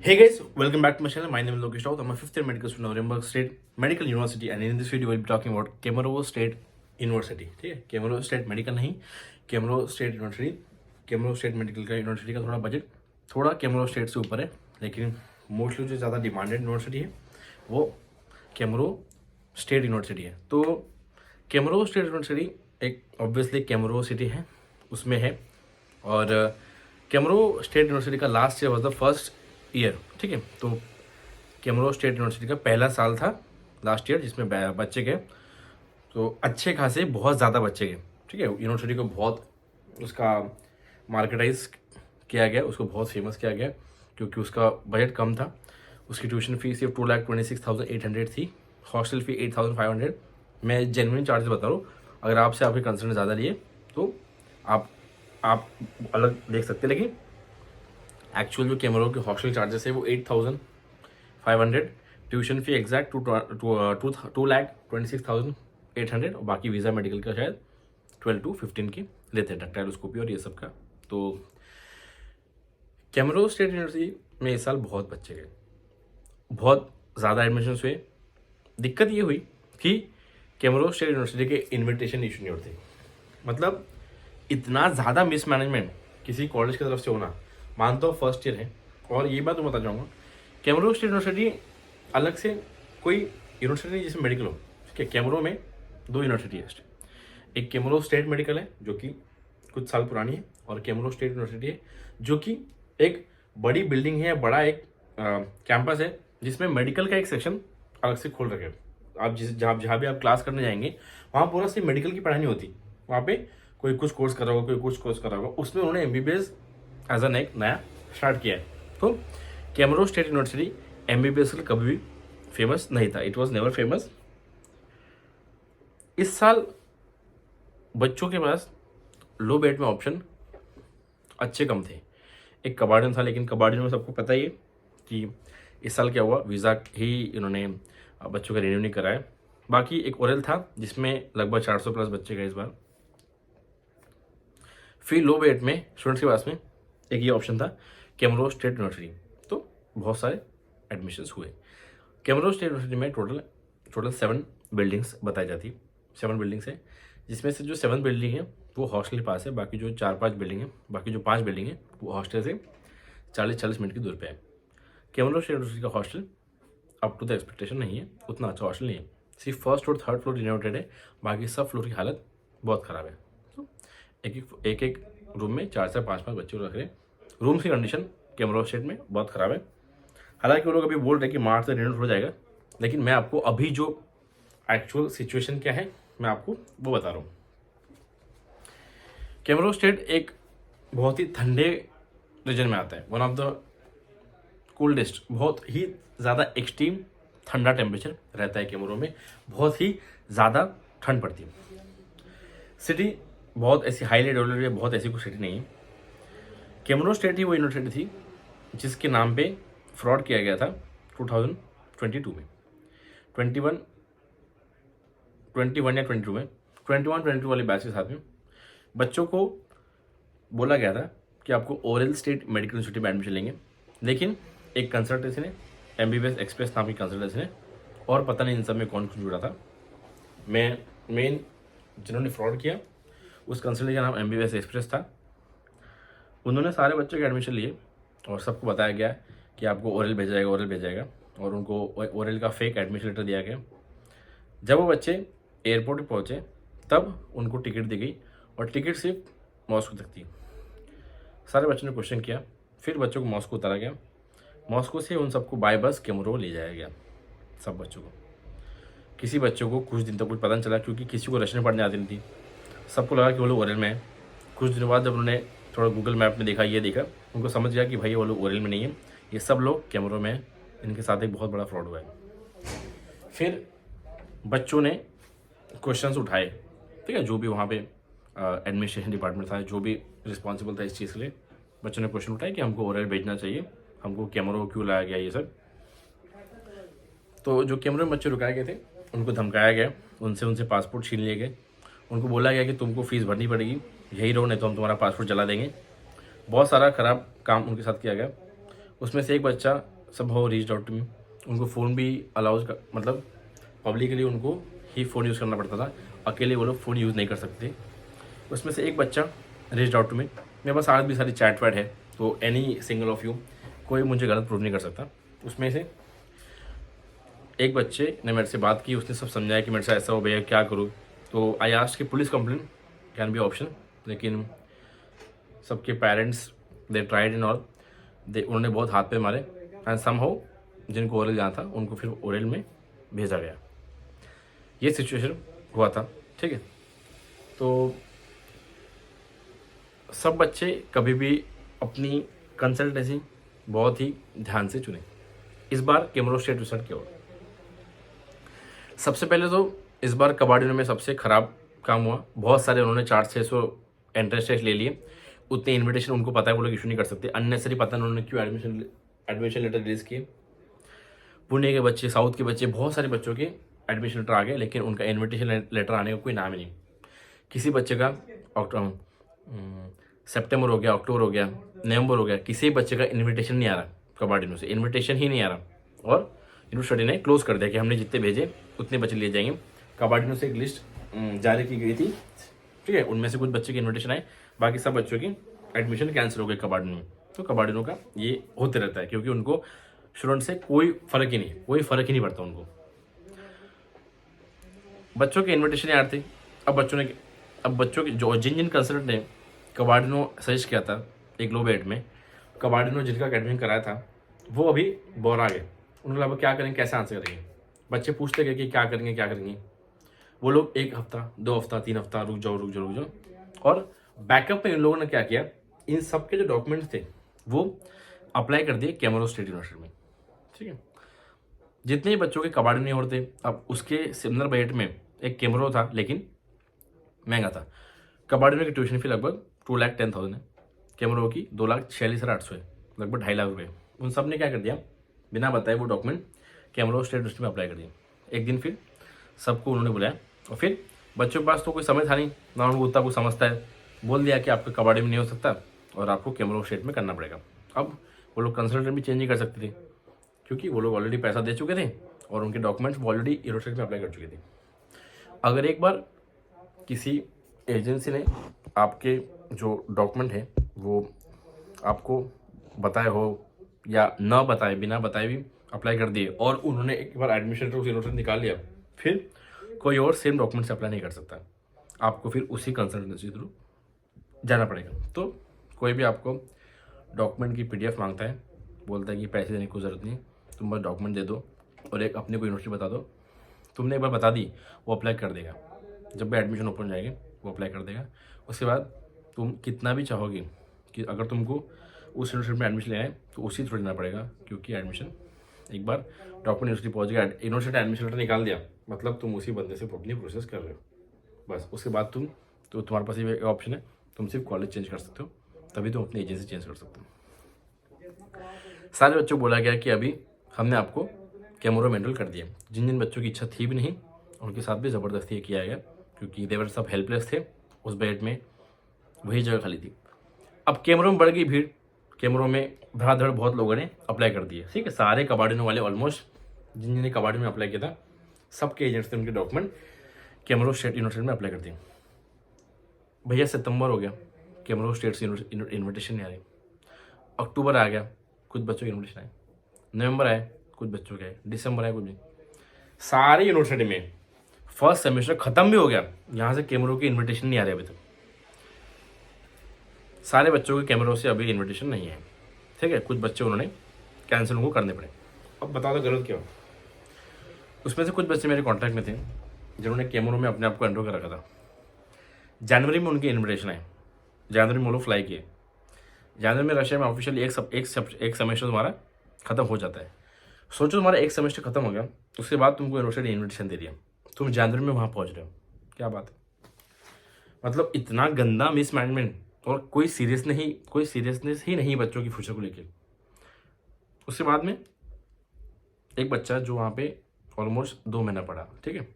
Hey guys, welcome back to my channel. My name is Lokesh Raut. I'm a fifth year medical student of Orenburg State Medical University, and in this video we'll be talking about Kemerovo State University. ठीक है, केमरो state medical नहीं, केमरो state university. केमरो state medical का university का थोड़ा budget थोड़ा केमरो state से ऊपर है, लेकिन मोस्टली जो ज़्यादा डिमांडेड यूनिवर्सिटी है वो केमरो स्टेट यूनिवर्सिटी है। तो केमरो स्टेट यूनिवर्सिटी एक ऑब्वियसली केमरो सिटी है, उसमें है। और केमरो स्टेट यूनिवर्सिटी का last year was the first year. ठीक है, तो केमरो स्टेट यूनिवर्सिटी का पहला साल था लास्ट ईयर, जिसमें बच्चे गए तो अच्छे खासे बहुत ज़्यादा बच्चे गए। ठीक है, यूनिवर्सिटी को बहुत उसका मार्केटाइज किया गया, उसको बहुत फेमस किया गया क्योंकि उसका बजट कम था। उसकी ट्यूशन फीस सिर्फ 2,26,800 थी, हॉस्टल फी 8,500। मैं जेन्युइन चार्जेस बता रहा हूँ, अगर आपसे आपके कंसर्न ज़्यादा लिए तो आप अलग देख सकते हैं, लेकिन एक्चुअल जो केमरो के हॉस्टल चार्जेस है वो 8,500, ट्यूशन फी एग्जैक्ट 2,26,800, और बाकी वीज़ा मेडिकल का शायद 12 to 15 की लेते हैं, डक्टाइलोस्कोपी और ये सब का। तो केमरो स्टेट यूनिवर्सिटी में इस साल बहुत बच्चे गए, बहुत ज़्यादा एडमिशन हुए। दिक्कत ये हुई कि केमरो स्टेट यूनिवर्सिटी के इन्विटेशन इशू नहीं होते, मतलब इतना ज़्यादा मिसमैनेजमेंट किसी कॉलेज की तरफ से होना। मानता हूँ फर्स्ट ईयर है, और ये बात मैं बता जाऊँगा, केमरो स्टेट यूनिवर्सिटी अलग से कोई यूनिवर्सिटी नहीं जिसमें मेडिकल हो। ठीक है, केमरो में 2 यूनिवर्सिटी है, एक केमरो स्टेट मेडिकल है जो कि कुछ साल पुरानी है, और केमरो स्टेट यूनिवर्सिटी है जो कि एक बड़ी बिल्डिंग है, बड़ा एक कैंपस है जिसमें मेडिकल का एक सेक्शन अलग से खोल रखे। आप जहाँ भी आप क्लास करने जाएंगे वहाँ पूरा सिर्फ मेडिकल की पढ़ाई नहीं होती, वहाँ पे कोई कुछ कोर्स कर रहा होगा, कोई कुछ कोर्स कर रहा होगा। उसमें उन्होंने MBBS एज एन एक नया स्टार्ट किया है। तो केमरो स्टेट यूनिवर्सिटी MBBS के लिए कभी भी फेमस नहीं था, इट वॉज नेवर फेमस। इस साल बच्चों के पास लो बेट में ऑप्शन अच्छे कम थे। एक कबाड़ियन था, लेकिन कबाड़ियन में सबको पता ही है कि इस साल क्या हुआ, वीज़ा ही इन्होंने बच्चों का रिन्यू नहीं कराया। बाकी एक ओरल था जिसमें लगभग 400 प्लस बच्चे गए इस बार। फिर लो बेट में स्टूडेंट्स के पास में एक ये ऑप्शन था केमरो स्टेट यूनिवर्सिटी, तो बहुत सारे एडमिशन्स हुए। केमरो स्टेट यूनिवर्सिटी में टोटल 7 बिल्डिंग्स बताई जाती, 7 बिल्डिंग्स है, जिसमें से जो 7 बिल्डिंग है वो हॉस्टल के पास है, बाकी जो 4-5 बिल्डिंग है, बाकी जो 5 बिल्डिंग है वो हॉस्टल से 40-40 मिनट की दूर पे है। केमरो स्टेट यूनिवर्सिटी का hostel up to the expectation नहीं है, उतना अच्छा हॉस्टल नहीं है, सिर्फ फर्स्ट और थर्ड फ्लोर रिनोवेटेड है, बाकी सब फ्लोर की हालत बहुत ख़राब है। तो एक रूम में 4 से 5 बच्चे रख रहे हैं। रूम्स की कंडीशन केमरो स्टेट में बहुत ख़राब है। हालांकि वो लोग अभी बोल रहे हैं कि मार्च से रिनोवेट हो जाएगा, लेकिन मैं आपको अभी जो एक्चुअल सिचुएशन क्या है मैं आपको वो बता रहा हूँ। केमरो स्टेट एक बहुत ही ठंडे रीजन में आता है, वन ऑफ द कोल्डेस्ट, बहुत ही ज़्यादा एक्सट्रीम ठंडा टेम्परेचर रहता है केमरो में, बहुत ही ज़्यादा ठंड पड़ती है। सिटी बहुत ऐसी हाईली डेवलप्ड है, बहुत ऐसी कोई सिटी नहीं है। केमरो स्टेट ही वो यूनिवर्सिटी थी जिसके नाम पे फ्रॉड किया गया था 2022 में, 21 या 22 में, 21-22 वाले बैच के साथ में बच्चों को बोला गया था कि आपको ओरेल स्टेट मेडिकल यूनिवर्सिटी में एडमिशन लेंगे, लेकिन एक कंसल्टेंसी ने, MBBS एक्सप्रेस नाम की कंसल्टेंसी ने, और पता नहीं इन सब में कौन कुछ जुड़ा था, मेन जिन्होंने फ्रॉड किया उस कंसल्टेंसी का नाम MBBS एक्सप्रेस था। उन्होंने सारे बच्चों के एडमिशन लिए और सबको बताया गया कि आपको ओरल भेजा जाएगा, और उनको ओरल का फेक एडमिशन लेटर दिया गया। जब वो बच्चे एयरपोर्ट पे पहुँचे तब उनको टिकट दी गई, और टिकट सिर्फ मॉस्को तक थी। सारे बच्चों ने क्वेश्चन किया, फिर बच्चों को मॉस्को उतारा गया, मॉस्को से उन सबको बाय बस केमरो ले जाया गया, सब बच्चों को। किसी बच्चों को कुछ दिन तक कुछ पता नहीं चला, क्योंकि किसी को रचने पढ़ने आती नहीं थी, सबको लगा कि वो लोग ओरल में है। कुछ दिनों बाद जब उन्होंने थोड़ा गूगल मैप में देखा, ये देखा, उनको समझ गया कि भाई वो लोग ओरल में नहीं है, ये सब लोग केमरो में है, इनके साथ एक बहुत बड़ा फ्रॉड हुआ है। फिर बच्चों ने क्वेश्चंस उठाए, ठीक है, जो भी वहाँ पे एडमिनिस्ट्रेशन डिपार्टमेंट था, जो भी रिस्पॉन्सिबल था इस चीज़ के लिए, बच्चों ने क्वेश्चन उठाए कि हमको ओरल भेजना चाहिए, हमको केमरो क्यों लाया गया, ये सब। तो जो केमरो में बच्चे रुकाए गए थे उनको धमकाया गया, उनसे पासपोर्ट छीन लिए गए, उनको बोला गया कि तुमको फीस भरनी पड़ेगी, यही रहो नहीं तो हम तुम्हारा पासपोर्ट जला देंगे। बहुत सारा ख़राब काम उनके साथ किया गया। उसमें से एक बच्चा सब हो रीच आउट टू मी, उनको फ़ोन भी अलाउज कर, मतलब पब्लिकली उनको ही फ़ोन यूज़ करना पड़ता था, अकेले वो लोग फ़ोन यूज़ नहीं कर सकते। उसमें से एक बच्चा रीच आउट टू मी, मेरे पास आज भी सारी चैट वैट है, तो एनी सिंगल ऑफ यू कोई मुझे गलत प्रूव नहीं कर सकता। उसमें से एक बच्चे ने मेरे से बात की, उसने सब समझाया कि मेरे से ऐसा हो भैया क्या करूँ। तो आई आस्क्ड कि police complaint can be option, लेकिन सबके parents they tried in all, they उन्होंने बहुत हाथ पे मारे एंड सम हाउ जिनको ओरल जाना था उनको फिर ओरल में भेजा गया। ये सिचुएशन हुआ था, ठीक है। तो सब बच्चे कभी भी अपनी कंसल्टेंसी बहुत ही ध्यान से चुनें। इस बार कैमरो स्टेट रिजल्ट क्या हुआ? सबसे पहले तो इस बार कबाड़ियों में सबसे ख़राब काम हुआ, बहुत सारे उन्होंने 400-600 एंट्रेंस टेस्ट ले लिए, उतने इन्विटेशन उनको पता है वो लोग इशू नहीं कर सकते, अननेसरी पता नहीं उन्होंने क्यों एडमिशन लेटर रिलीज़ किए। पुणे के बच्चे, साउथ के बच्चे, बहुत सारे बच्चों के एडमिशन लेटर आ गए, लेकिन उनका इन्विटेशन लेटर आने का कोई नाम ही नहीं। किसी बच्चे का सितंबर हो गया, अक्टूबर हो गया, नवंबर हो गया, किसी बच्चे का इन्विटेशन नहीं आ रहा, कबाड़ियों से इन्विटेशन ही नहीं आ रहा। और यूनिवर्सिटी ने क्लोज कर दिया कि हमने जितने भेजे उतने बच्चे लिए जाएंगे। कबाड़ियों से एक लिस्ट जारी की गई थी, ठीक है, उनमें से कुछ बच्चे के इन्विटेशन आए, बाकी सब बच्चों की एडमिशन कैंसिल हो गए कबाड़ियों में। तो कबाड़ियों का ये होते रहता है, क्योंकि उनको स्टूडेंट से कोई फ़र्क ही नहीं पड़ता उनको। बच्चों के इन्विटेशन यार थे, अब बच्चों के जो जिन कंसल्टेंट ने कबाड़ियों सजेस्ट किया था एक लो बेट में, कबाड़ियों जिनका एडमिशन कराया था वो अभी बोरा गए। उन्होंने अब क्या करेंगे, कैसे आंसर करेंगे? बच्चे पूछते गए कि क्या करेंगे। वो लोग 1 हफ्ता, 2 हफ्ता, 3 हफ्ता रुक जाओ। और बैकअप में इन लोगों ने क्या किया, इन सब के जो डॉक्यूमेंट्स थे वो अप्लाई कर दिए कैमरो स्टेट यूनिवर्सिटी में, ठीक है। जितने ही बच्चों के कबाड़ी नहीं होते, अब उसके सिमिलर बजट में एक कैमरो था, लेकिन महंगा था। कबाड़ी की ट्यूशन फी लगभग 2,10,000 है, कैमरो की 2,46,800 है, लगभग 2.5 लाख रुपये। उन सब ने क्या कर दिया, बिना बताए वो डॉक्यूमेंट कैमरो स्टेट यूनिवर्सिटी में अप्लाई कर दिए। एक दिन फिर सबको उन्होंने बुलाया, और फिर बच्चों के पास तो कोई समय था नहीं ना, उनको उतना कुछ समझता है, बोल दिया कि आपका कबाड़ी में नहीं हो सकता और आपको कैमरो स्टेट में करना पड़ेगा। अब वो लोग कंसल्टेंट भी चेंज नहीं कर सकते थे, क्योंकि वो लोग ऑलरेडी पैसा दे चुके थे और उनके डॉक्यूमेंट्स वो ऑलरेडी यूनिवर्सिटी में अप्लाई कर चुके थे। अगर एक बार किसी एजेंसी ने आपके जो डॉक्यूमेंट है वो आपको बताए हो या ना बताए, बिना बताए भी अप्लाई कर दिए, और उन्होंने एक बार एडमिशन उस यूनिवर्सिटी निकाल लिया, फिर कोई और सेम डॉक्यूमेंट से अप्लाई नहीं कर सकता, आपको फिर उसी कंसल्टेंसी थ्रू जाना पड़ेगा। तो कोई भी आपको डॉक्यूमेंट की PDF मांगता है, बोलता है कि पैसे देने की कोई ज़रूरत नहीं, तुम बस डॉक्यूमेंट दे दो और एक अपने को यूनिवर्सिटी बता दो, तुमने एक बार बता दी वो अप्लाई कर देगा, जब भी एडमिशन ओपन जाएंगे वो अप्लाई कर देगा। उसके बाद तुम कितना भी चाहोगे कि अगर तुमको उस यूनिवर्सिटी में एडमिशन लेना है तो उसी थ्रू लेना पड़ेगा, क्योंकि एडमिशन एक बार डॉक्यूमेंट यूनिवर्सिटी पहुंच गया, यूनिवर्सिटी एडमिशन लेटर निकाल दिया, मतलब तुम उसी बंदे से प्रॉपर्ली प्रोसेस कर रहे हो बस। उसके बाद तुम्हारे पास ये ऑप्शन है, तुम सिर्फ कॉलेज चेंज कर सकते हो, तभी तुम अपनी एजेंसी चेंज कर सकते हो। सारे बच्चों को बोला गया कि अभी हमने आपको कैमरो में एनरोल कर दिया। जिन बच्चों की इच्छा थी भी नहीं उनके साथ भी ज़बरदस्ती किया गया, क्योंकि देवर सब हेल्पलेस थे, उस बेड में वही जगह खाली थी। अब कैमरों में बढ़ गई भीड़, कैमरों में धड़ाधड़ बहुत लोगों ने अप्लाई कर दिए, ठीक है। सारे कबाड़ियों वाले ऑलमोस्ट जिन्होंने कबाड़ी में अप्लाई किया था, सबके एजेंट्स ने उनके डॉक्यूमेंट कैमरो स्टेट यूनिवर्सिटी में अप्लाई कर दिए। भैया सितंबर हो गया, कैमरो स्टेट से इन्विटेशन नहीं आ रही। अक्टूबर आ गया, कुछ बच्चों के इन्विटेशन आए, नवंबर आए, कुछ बच्चों के आए, दिसंबर आए, कुछ भी। सारी यूनिवर्सिटी में फर्स्ट सेमेस्टर खत्म भी हो गया, यहाँ से कैमरो के इन्विटेशन नहीं आ रहे अभी तक। सारे बच्चों के कैमरों से अभी इन्विटेशन नहीं है, ठीक है। कुछ बच्चे उन्होंने कैंसिल उनको करने पड़े। अब बता दो गलत क्या हो। उसमें से कुछ बच्चे मेरे कांटेक्ट में थे जिन्होंने कैमरों में अपने आप को एनरोल कर रखा था। जनवरी में उनके इन्विटेशन आए, जनवरी में वो लोग फ्लाई किए। जनवरी में रशिया में ऑफिशियली एक सेमेस्टर तुम्हारा खत्म हो जाता है। सोचो तुम्हारा एक सेमेस्टर खत्म हो गया, उसके बाद तुमको यूनिवर्सिटी ने इन्विटेशन दे दिया, तुम जनवरी में वहाँ पहुँच रहे हो, क्या बात है। मतलब इतना गंदा मिसमैनेजमेंट और कोई सीरियसनेस ही नहीं बच्चों की फ्यूचर को लेकर। उसके बाद में एक बच्चा जो वहाँ पे ऑलमोस्ट 2 महीना पढ़ा, ठीक है,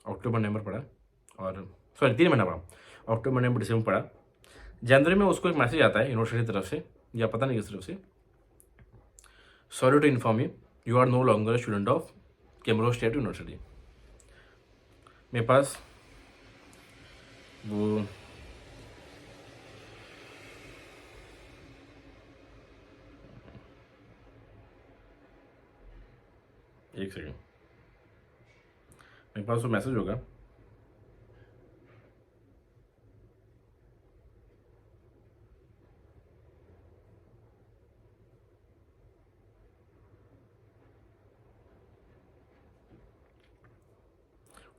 अक्टूबर नवंबर पढ़ा, और 3 महीना पढ़ा, अक्टूबर नवंबर दिसंबर पढ़ा। जनवरी में उसको एक मैसेज आता है यूनिवर्सिटी की तरफ से, या पता नहीं किस तरफ से, sorry to inform you are no longer student of कैमरो स्टेट यूनिवर्सिटी। मेरे पास वो एक सेकेंड, मेरे पास वो मैसेज होगा।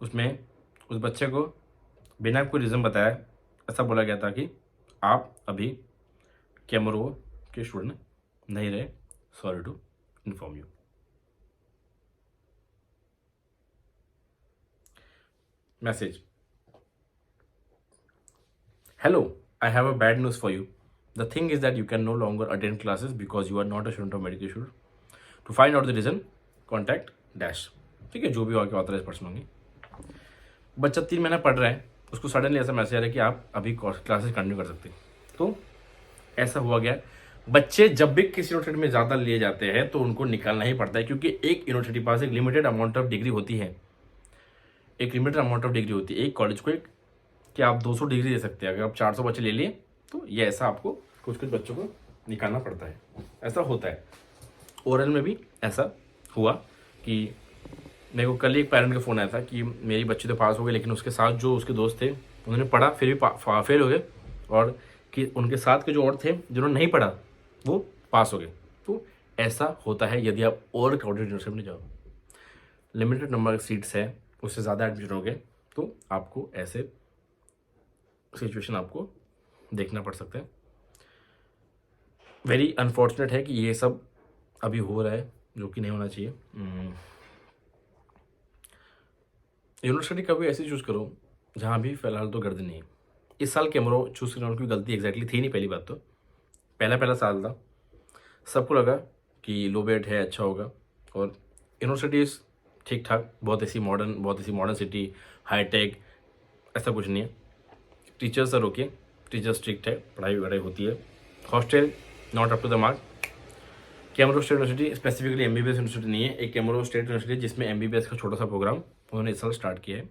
उसमें उस बच्चे को बिना कोई रीज़न बताया ऐसा बोला गया था कि आप अभी कैमरो के स्टूडेंट नहीं रहे, sorry to inform you. Message, hello, I have a bad news for you. The thing is that you can no longer attend classes because you are not a student of medical student. To find out the reason, contact dash। ठीक है, जो भी आपके authorise person होंगे। बच्चा 3 महीना पढ़ रहा है, उसको सडनली ऐसा मैसेज आ रहा है कि आप अभी क्लासेस कंटिन्यू कर सकते हैं। तो ऐसा हुआ गया, बच्चे जब भी किसी यूनिवर्सिटी में ज़्यादा लिए जाते हैं तो उनको निकालना ही पड़ता है, क्योंकि एक यूनिवर्सिटी पास एक लिमिटेड अमाउंट ऑफ डिग्री होती है। एक लिमिटेड अमाउंट ऑफ डिग्री होती है एक कॉलेज को, एक कि आप 200 डिग्री दे सकते हैं। अगर आप 400 बच्चे ले लिए तो ये ऐसा आपको कुछ कुछ बच्चों को निकालना पड़ता है, ऐसा होता है। ओरल में भी ऐसा हुआ कि मेरे को कल ही एक पेरेंट का फ़ोन आया था कि मेरी बच्ची तो पास हो गई, लेकिन उसके साथ जो उसके दोस्त थे उन्होंने पढ़ा फिर भी फेल हो गए, और कि उनके साथ के जो और थे जिन्होंने नहीं पढ़ा वो पास हो गए। तो ऐसा होता है यदि आप और क्राउडेड यूनिवर्सिटी में जाओ, लिमिटेड नंबर सीट्स है, उससे ज़्यादा एडमिशन हो गए तो आपको ऐसे सिचुएशन आपको देखना पड़ सकता है। वेरी अनफॉर्चुनेट है कि ये सब अभी हो रहा है, जो कि नहीं होना चाहिए। यूनिवर्सिटी कभी ऐसी चूज़ करो जहाँ भी फ़िलहाल तो गर्दी नहीं है। इस साल कैमरो चूज़ करने की गलती एग्जैक्टली थी नहीं। पहली बात तो पहला साल था, सबको लगा कि लो बेट है, अच्छा होगा, और यूनिवर्सिटीज़ ठीक ठाक, बहुत ऐसी मॉडर्न सिटी, हाईटेक, ऐसा कुछ नहीं है। Teachers are okay, teachers strict है, पढ़ाई वढ़ाई होती है। Hostel not up to the mark. Kemerovo state university specifically MBBS university नहीं है, एक कैमरो स्टेट यूनिवर्सिटी जिसमें एमबीबीएस का छोटा सा प्रोग्राम उन्होंने इस साल स्टार्ट किया है।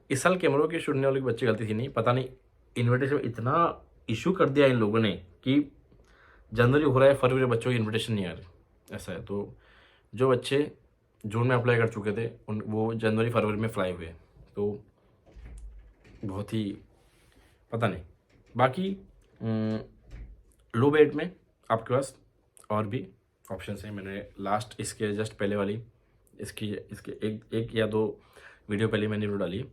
इस साल कैमरो के स्टूडेंट वाले बच्चे गलती थी नहीं, पता नहीं इन्विटेशन में इतना इशू कर दिया इन लोगों ने कि जनवरी हो रहा है, फरवरी बच्चों की इन्विटेशन नहीं आ रही, ऐसा है। तो जो बच्चे जून में अप्लाई कर चुके थे वो जनवरी फरवरी में फ्लाई हुए, तो बहुत ही पता नहीं। बाकी लो बेट में आपके पास और भी ऑप्शंस हैं। मैंने लास्ट इसके जस्ट पहले वाली इसके एक या 2 वीडियो पहले मैंने वीडियो डाली है।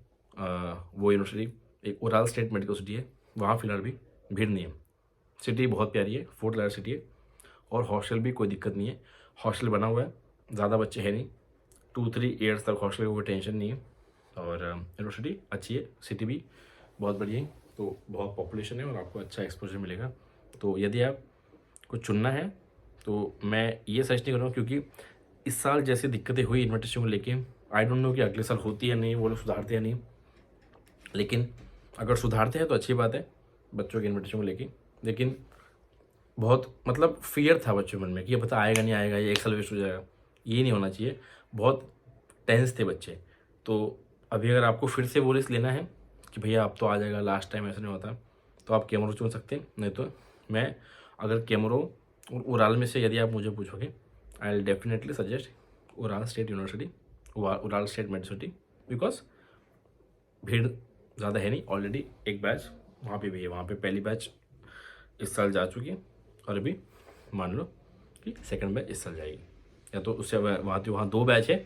वो यूनिवर्सिटी एक ओराल स्टेट मेडिकल सिटी है, वहाँ फिलहाल भी भीड़ नहीं है। सिटी बहुत प्यारी है, 4th क्लास सिटी है, और हॉस्टल भी कोई दिक्कत नहीं है। हॉस्टल बना हुआ है, ज़्यादा बच्चे हैं नहीं, 2-3 ईयर्स तक हॉस्टल का कोई टेंशन नहीं है। और यूनिवर्सिटी अच्छी है, सिटी भी बहुत बढ़िया है, तो बहुत पॉपुलेशन है और आपको अच्छा एक्सपोजर मिलेगा। तो यदि आप को चुनना है तो मैं ये सजेस्ट नहीं कर रहा हूँ, क्योंकि इस साल जैसे दिक्कतें हुई इन्विटेशन को लेके, आई डोंट नो कि अगले साल होती है नहीं, वो लोग सुधारते हैं नहीं, लेकिन अगर सुधारते हैं तो अच्छी बात है बच्चों के इन्विटेशन को लेके। लेकिन बहुत मतलब फियर था बच्चों मन में कि ये पता आएगा नहीं आएगा, ये 1 साल वेस्ट हो जाएगा, ये नहीं होना चाहिए। बहुत टेंस थे बच्चे। तो अभी अगर आपको फिर से वो रिस्क लेना है कि भैया अब तो आ जाएगा, लास्ट टाइम ऐसा नहीं होता, तो आप कैमरो चुन सकते हैं। नहीं तो मैं अगर कैमरो और ओराल में से यदि आप मुझे पूछोगे, I will definitely suggest oral state university, oral state Medicity, because भीड़ ज़्यादा है नहीं। ऑलरेडी एक बैच वहाँ पे भी है, वहाँ पे पहली बैच इस साल जा चुकी है, और अभी मान लो कि सेकंड बैच इस साल जाएगी, या तो उससे वहाँ 2 बैच है,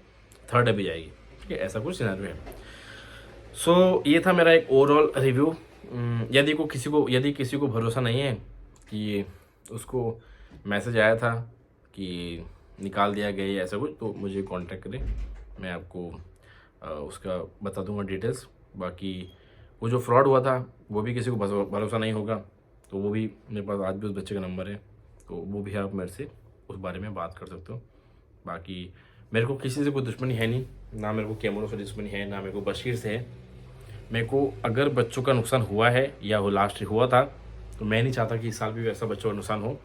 थर्ड अभी जाएगी। ठीक है, ऐसा कुछ सिनेरियो है। सो ये था मेरा एक ओवरऑल रिव्यू। यदि किसी को भरोसा नहीं है कि उसको मैसेज आया था कि निकाल दिया गया या ऐसा कुछ, तो मुझे कांटेक्ट करें, मैं आपको उसका बता दूंगा डिटेल्स। बाकी वो जो फ्रॉड हुआ था वो भी किसी को भरोसा नहीं होगा, तो वो भी मेरे पास आज भी उस बच्चे का नंबर है, तो वो भी आप मेरे से उस बारे में बात कर सकते हो। बाकी मेरे को किसी से कोई दुश्मनी है नहीं, ना मेरे को कैमरों से दुश्मनी है, ना मेरे को बशीर से है। मेरे को अगर बच्चों का नुकसान हुआ है या वो लास्ट हुआ था, तो मैं नहीं चाहता कि इस साल भी वैसा बच्चों का नुकसान हो।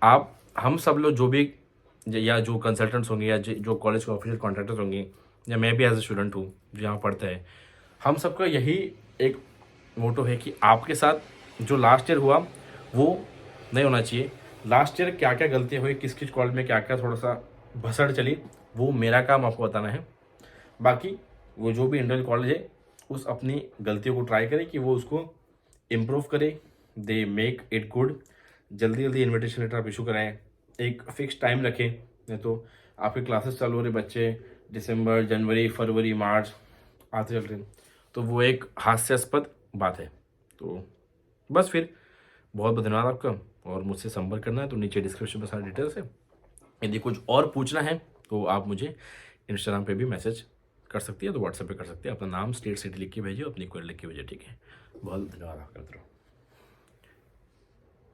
आप हम सब लोग जो भी या जो कंसल्टेंट्स होंगे या जो कॉलेज के ऑफिशियल कॉन्ट्रैक्टर्स होंगे या मैं भी एज ए स्टूडेंट हूँ जो यहाँ पढ़ता है, हम सबका यही एक मोटो है कि आपके साथ जो लास्ट ईयर हुआ वो नहीं होना चाहिए। लास्ट ईयर क्या क्या गलतियाँ हुई, किस किस कॉलेज में क्या क्या थोड़ा सा भसड़ चली, वो मेरा काम आपको बताना है। बाकी वो जो भी इंडियन कॉलेज है उस अपनी गलतियों को ट्राई करे कि वो उसको इम्प्रूव करे, दे मेक इट गुड। जल्दी जल्दी इन्विटेशन लेटर आप इशू कराएं, एक फिक्स टाइम रखें, नहीं तो आपके क्लासेस चालू हो रहे, बच्चे दिसंबर जनवरी फरवरी मार्च आते चल रहे हैं, तो वो एक हास्यास्पद बात है। तो बस फिर बहुत बहुत धन्यवाद आपका, और मुझसे संपर्क करना है तो नीचे डिस्क्रिप्शन में सारी डिटेल्स है। यदि कुछ और पूछना है तो आप मुझे इंस्टाग्राम पे भी मैसेज कर सकती है, तो व्हाट्सएप पे कर सकते हैं। अपना नाम स्टेट सिटी लिख के भेजिए, अपनी क्वेरी लिख के भेजिए, ठीक है। बहुत धन्यवाद आपका मित्रों।